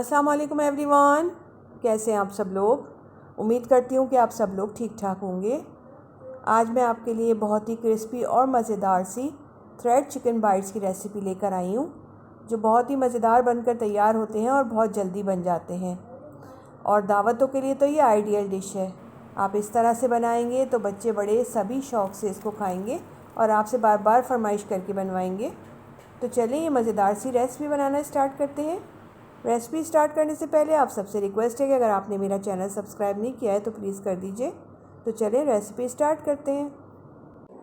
अस्सलाम वालेकुम एवरीवन, कैसे हैं आप सब लोग। उम्मीद करती हूँ कि आप सब लोग ठीक ठाक होंगे। आज मैं आपके लिए बहुत ही क्रिस्पी और मज़ेदार सी थ्रेड चिकन बाइट्स की रेसिपी लेकर आई हूँ, जो बहुत ही मज़ेदार बनकर तैयार होते हैं और बहुत जल्दी बन जाते हैं। और दावतों के लिए तो ये आइडियल डिश है। आप इस तरह से बनाएंगे तो बच्चे बड़े सभी शौक़ से इसको खाएंगे और आपसे बार बार फरमाइश करके बनवाएंगे। तो चलिए ये मज़ेदार सी रेसिपी बनाना स्टार्ट करते हैं। रेसिपी स्टार्ट करने से पहले आप सबसे रिक्वेस्ट है कि अगर आपने मेरा चैनल सब्सक्राइब नहीं किया है तो प्लीज़ कर दीजिए। तो चलिए रेसिपी स्टार्ट करते हैं।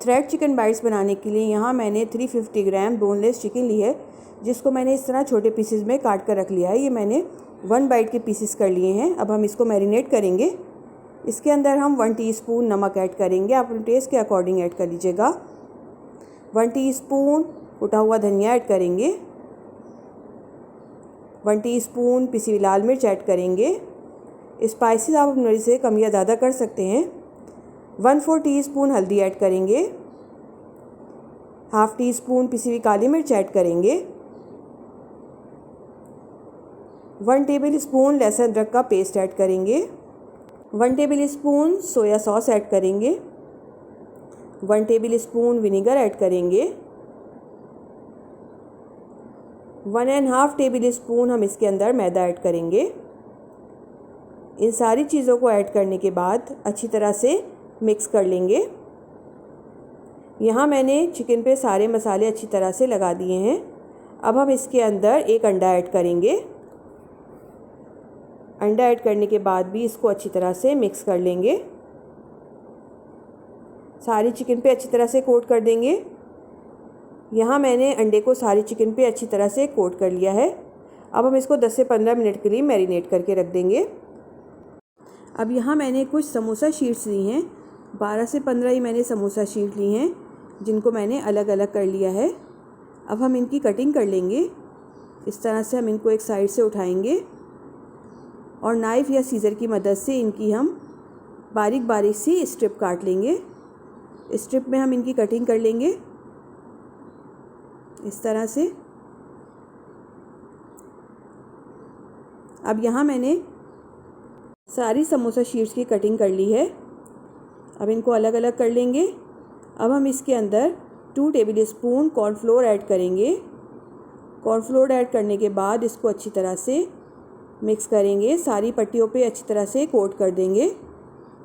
थ्रेड चिकन बाइट्स बनाने के लिए यहाँ मैंने 350 ग्राम बोनलेस चिकन ली है, जिसको मैंने इस तरह छोटे पीसेस में काट कर रख लिया है। ये मैंने 1 बाइट के पीसेस कर लिए हैं। अब हम इसको मैरिनेट करेंगे। इसके अंदर हम 1 टीस्पून नमक ऐड करेंगे, आप अपने टेस्ट के अकॉर्डिंग ऐड कर लीजिएगा। 1 टीस्पून कुटा हुआ धनिया ऐड करेंगे। 1 टीस्पून पिसी हुई लाल मिर्च ऐड करेंगे। स्पाइसेस आप अपनी मर्ज़ी से कम या ज़्यादा कर सकते हैं। 1/4 टीस्पून हल्दी ऐड करेंगे। ½ टीस्पून पिसी हुई काली मिर्च ऐड करेंगे। 1 टेबल स्पून लहसुन अदरक का पेस्ट ऐड करेंगे। 1 table spoon soya sauce add करेंगे। 1 टेबल स्पून विनेगर ऐड करेंगे। 1½ टेबल स्पून हम इसके अंदर मैदा ऐड करेंगे। इन सारी चीज़ों को ऐड करने के बाद अच्छी तरह से मिक्स कर लेंगे। यहाँ मैंने चिकन पे सारे मसाले अच्छी तरह से लगा दिए हैं। अब हम इसके अंदर 1 अंडा ऐड करेंगे। अंडा ऐड करने के बाद भी इसको अच्छी तरह से मिक्स कर लेंगे। सारी चिकन पे अच्छी तरह से कोट कर देंगे। यहाँ मैंने अंडे को सारी चिकन पे अच्छी तरह से कोट कर लिया है। अब हम इसको 10 से 15 मिनट के लिए मैरिनेट करके रख देंगे। अब यहाँ मैंने कुछ समोसा शीट्स ली हैं, 12 से 15 ही मैंने समोसा शीट ली हैं, जिनको मैंने अलग अलग कर लिया है। अब हम इनकी कटिंग कर लेंगे। इस तरह से हम इनको एक साइड से उठाएंगे और नाइफ़ या सीज़र की मदद से इनकी हम बारीक बारीक सी स्ट्रिप काट लेंगे। स्ट्रिप में हम इनकी कटिंग कर लेंगे इस तरह से। अब यहाँ मैंने सारी समोसा शीट्स की कटिंग कर ली है। अब इनको अलग अलग कर लेंगे। अब हम इसके अंदर 2 टेबल स्पून कॉर्नफ्लोर ऐड करेंगे। कॉर्नफ्लोर ऐड करने के बाद इसको अच्छी तरह से मिक्स करेंगे। सारी पट्टियों पे अच्छी तरह से कोट कर देंगे।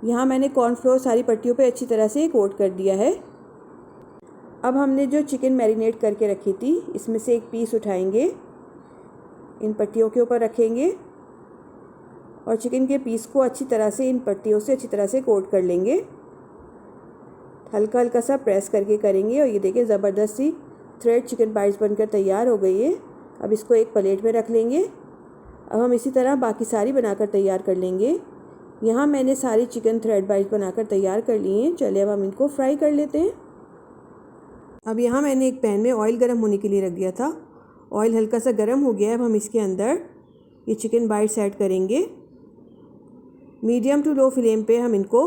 यहाँ मैंने कॉर्नफ्लोर सारी पट्टियों पे अच्छी तरह से कोट कर दिया है। अब हमने जो चिकन मैरिनेट करके रखी थी, इसमें से एक पीस उठाएंगे, इन पट्टियों के ऊपर रखेंगे और चिकन के पीस को अच्छी तरह से इन पट्टियों से अच्छी तरह से कोट कर लेंगे। हल्का हल्का सा प्रेस करके करेंगे और ये देखिए ज़बरदस्त सी थ्रेड चिकन बाइट्स बनकर तैयार हो गई है। अब इसको एक प्लेट में रख लेंगे। अब हम इसी तरह बाकी सारी बनाकर तैयार कर लेंगे। यहाँ मैंने सारी चिकन थ्रेड बाइट्स बनाकर तैयार कर ली हैं। चलिए अब हम इनको फ्राई कर लेते हैं। अब यहाँ मैंने एक पैन में ऑयल गर्म होने के लिए रख दिया था। ऑयल हल्का सा गर्म हो गया है। अब हम इसके अंदर ये चिकन बाइट्स ऐड करेंगे। मीडियम टू लो फ्लेम पे हम इनको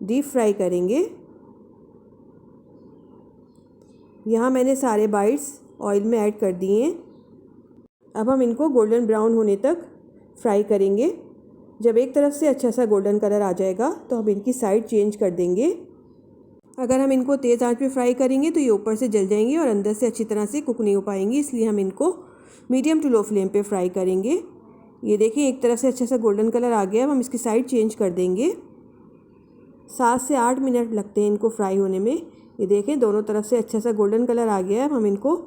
डीप फ्राई करेंगे। यहाँ मैंने सारे बाइट्स ऑयल में ऐड कर दिए हैं। अब हम इनको गोल्डन ब्राउन होने तक फ्राई करेंगे। जब एक तरफ से अच्छा सा गोल्डन कलर आ जाएगा तो हम इनकी साइड चेंज कर देंगे। अगर हम इनको तेज़ आंच पे फ्राई करेंगे तो ये ऊपर से जल जाएंगी और अंदर से अच्छी तरह से कुक नहीं हो पाएंगी, इसलिए हम इनको मीडियम टू लो फ्लेम पे फ्राई करेंगे। ये देखिए एक तरफ से अच्छा सा गोल्डन कलर आ गया। अब हम इसकी साइड चेंज कर देंगे। 7 से 8 मिनट लगते हैं इनको फ्राई होने में। ये देखें दोनों तरफ से अच्छा सा गोल्डन कलर आ गया है। अब हम इनको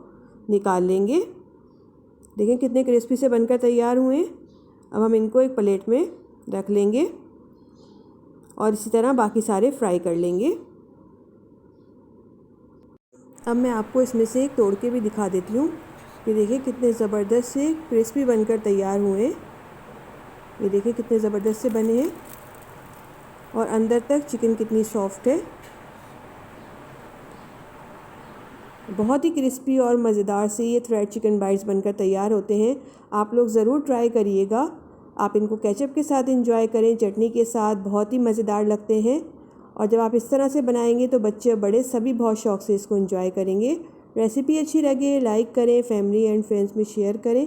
निकाल लेंगे। देखें कितने क्रिस्पी से बनकर तैयार हुए हैं। अब हम इनको एक प्लेट में रख लेंगे और इसी तरह बाकी सारे फ्राई कर लेंगे। अब मैं आपको इसमें से एक तोड़ के भी दिखा देती हूँ कि देखिए कितने ज़बरदस्त से क्रिस्पी बनकर तैयार हुए हैं। ये देखिए कितने ज़बरदस्त से बने हैं और अंदर तक चिकन कितनी सॉफ्ट है। बहुत ही क्रिस्पी और मज़ेदार से ये थ्रेड चिकन बाइट्स बनकर तैयार होते हैं। आप लोग ज़रूर ट्राई करिएगा। आप इनको केचप के साथ एंजॉय करें, चटनी के साथ, बहुत ही मज़ेदार लगते हैं। और जब आप इस तरह से बनाएंगे तो बच्चे और बड़े सभी बहुत शौक़ से इसको एंजॉय करेंगे। रेसिपी अच्छी लगे लाइक करें, फैमिली एंड फ्रेंड्स में शेयर करें